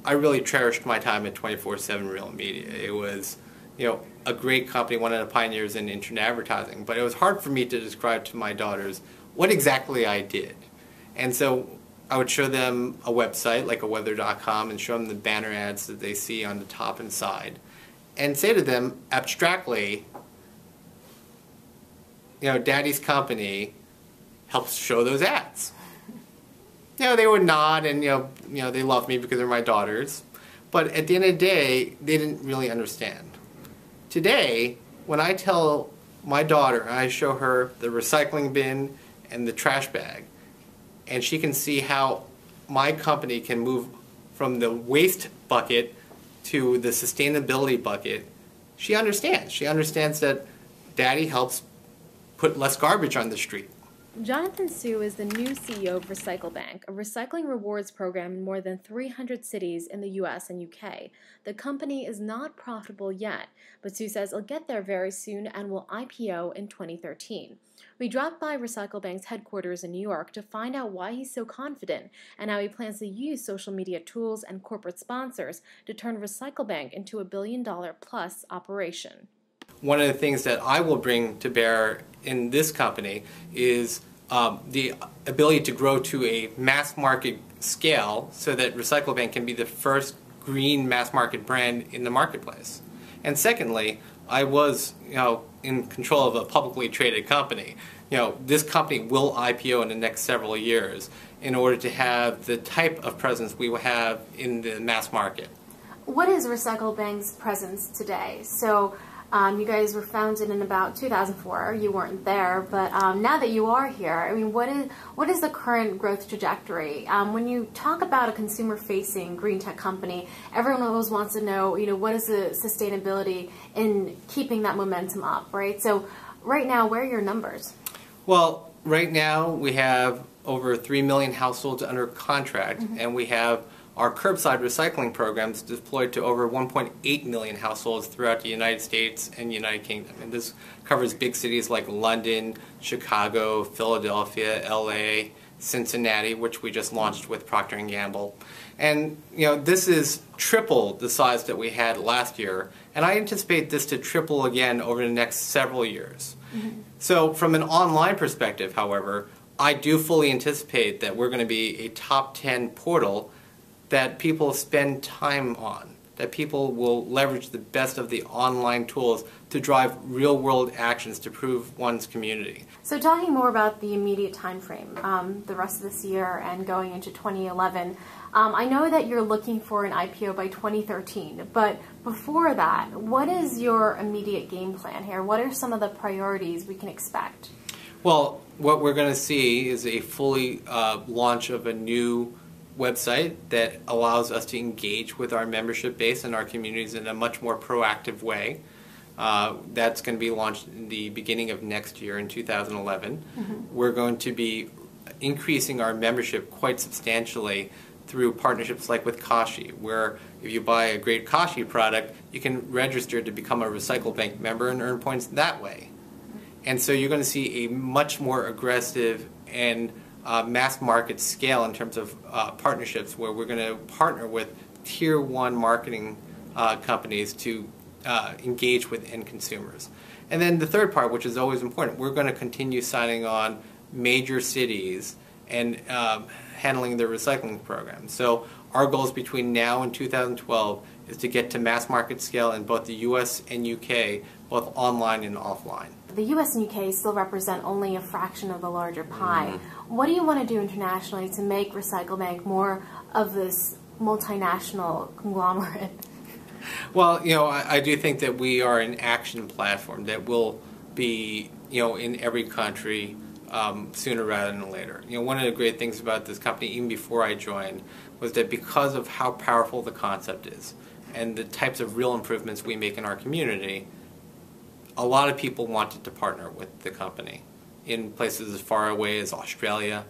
I really cherished my time at 24/7 Real Media. It was, a great company, one of the pioneers in internet advertising. But it was hard for me to describe to my daughters what exactly I did. And so I would show them a website like a weather.com and show them the banner ads that they see on the top and side, and say to them abstractly, Daddy's company helps show those ads. They would nod and they love me because they're my daughters, but at the end of the day, they didn't really understand. Today, when I tell my daughter, I show her the recycling bin and the trash bag, and she can see how my company can move from the waste bucket to the sustainability bucket, she understands. She understands that Daddy helps put less garbage on the street. Jonathan Su is the new CEO of RecycleBank, a recycling rewards program in more than 300 cities in the US and UK. The company is not profitable yet, but Su says it'll get there very soon and will IPO in 2013. We dropped by RecycleBank's headquarters in New York to find out why he's so confident and how he plans to use social media tools and corporate sponsors to turn RecycleBank into a $1 billion-plus operation. One of the things that I will bring to bear in this company is the ability to grow to a mass market scale so that RecycleBank can be the first green mass market brand in the marketplace. And secondly, I was in control of a publicly traded company. This company will IPO in the next several years in order to have the type of presence we will have in the mass market. What is RecycleBank's presence today? So you guys were founded in about 2004. You weren't there, but now that you are here, I mean, what is the current growth trajectory? When you talk about a consumer-facing green tech company, everyone always wants to know, what is the sustainability in keeping that momentum up, right? So right now, where are your numbers? Well, right now we have over 3 million households under contract, and we have our curbside recycling programs deployed to over 1.8 million households throughout the United States and United Kingdom. And this covers big cities like London, Chicago, Philadelphia, LA, Cincinnati, which we just launched with Procter & Gamble. And this is triple the size that we had last year, and I anticipate this to triple again over the next several years. So from an online perspective, however, I do fully anticipate that we're going to be a top 10 portal that people spend time on, that people will leverage the best of the online tools to drive real-world actions to improve one's community. So talking more about the immediate time frame, the rest of this year and going into 2011, I know that you're looking for an IPO by 2013, but before that, what is your immediate game plan here? What are some of the priorities we can expect? Well, what we're going to see is a fully launch of a new website that allows us to engage with our membership base and our communities in a much more proactive way. That's going to be launched in the beginning of next year in 2011. We're going to be increasing our membership quite substantially through partnerships like with Kashi, where if you buy a great Kashi product, you can register to become a RecycleBank member and earn points that way. And so you're going to see a much more aggressive and mass market scale in terms of partnerships, where we're going to partner with tier 1 marketing companies to engage with end consumers. And then the third part, which is always important, we're going to continue signing on major cities and handling their recycling programs. So our goals between now and 2012 is to get to mass market scale in both the US and UK, both online and offline. The US and UK still represent only a fraction of the larger pie. What do you want to do internationally to make RecycleBank more of this multinational conglomerate? Well, I do think that we are an action platform that will be, in every country sooner rather than later. One of the great things about this company, even before I joined, was that because of how powerful the concept is and the types of real improvements we make in our community, a lot of people wanted to partner with the company in places as far away as Australia,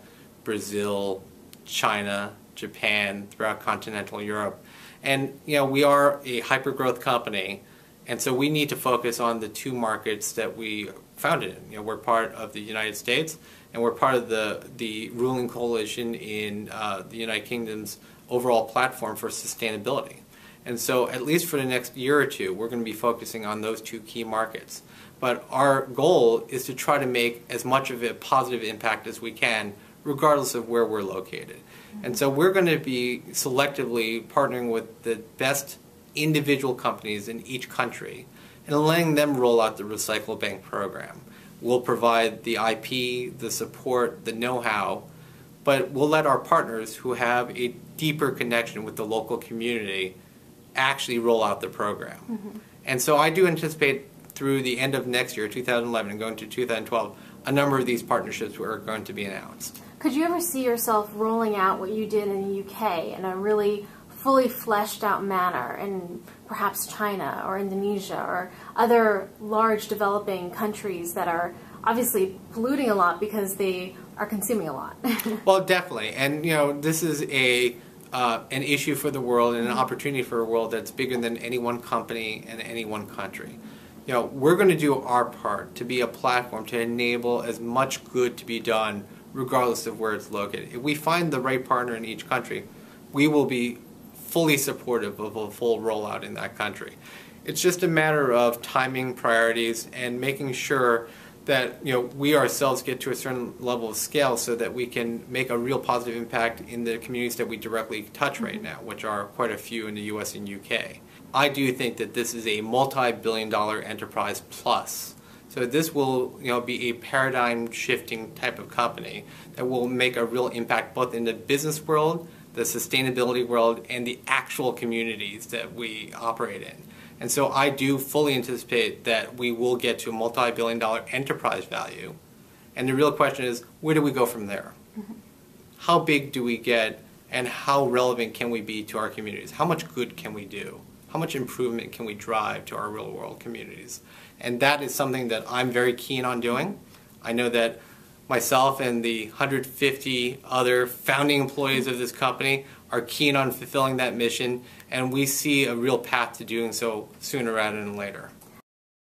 Brazil, China, Japan, throughout continental Europe. And we are a hyper-growth company, and so we need to focus on the two markets that we founded in. We're part of the United States, and we're part of the ruling coalition in the United Kingdom's overall platform for sustainability. And so at least for the next year or two, we're going to be focusing on those two key markets. But our goal is to try to make as much of a positive impact as we can, regardless of where we're located. And so we're going to be selectively partnering with the best individual companies in each country and letting them roll out the RecycleBank program. We'll provide the IP, the support, the know-how, but we'll let our partners who have a deeper connection with the local community actually roll out the program. Mm-hmm. And so I do anticipate through the end of next year, 2011, and going to 2012, a number of these partnerships are going to be announced. Could you ever see yourself rolling out what you did in the UK in a really fully fleshed out manner in perhaps China or Indonesia or other large developing countries that are obviously polluting a lot because they are consuming a lot? Well, definitely. And this is an issue for the world and an opportunity for a world that's bigger than any one company and any one country. We're going to do our part to be a platform to enable as much good to be done regardless of where it's located. If we find the right partner in each country, we will be fully supportive of a full rollout in that country. It's just a matter of timing, priorities, and making sure that we ourselves get to a certain level of scale so that we can make a real positive impact in the communities that we directly touch right now, which are quite a few in the US and UK. I do think that this is a multi-billion-dollar enterprise plus. So this will be a paradigm-shifting type of company that will make a real impact both in the business world, the sustainability world, and the actual communities that we operate in. And so I do fully anticipate that we will get to a multi-billion-dollar enterprise value. And the real question is, where do we go from there? Mm-hmm. How big do we get, and how relevant can we be to our communities? How much good can we do? How much improvement can we drive to our real-world communities? And that is something that I'm very keen on doing. I know that myself and the 150 other founding employees of this company are keen on fulfilling that mission, and we see a real path to doing so sooner rather than later.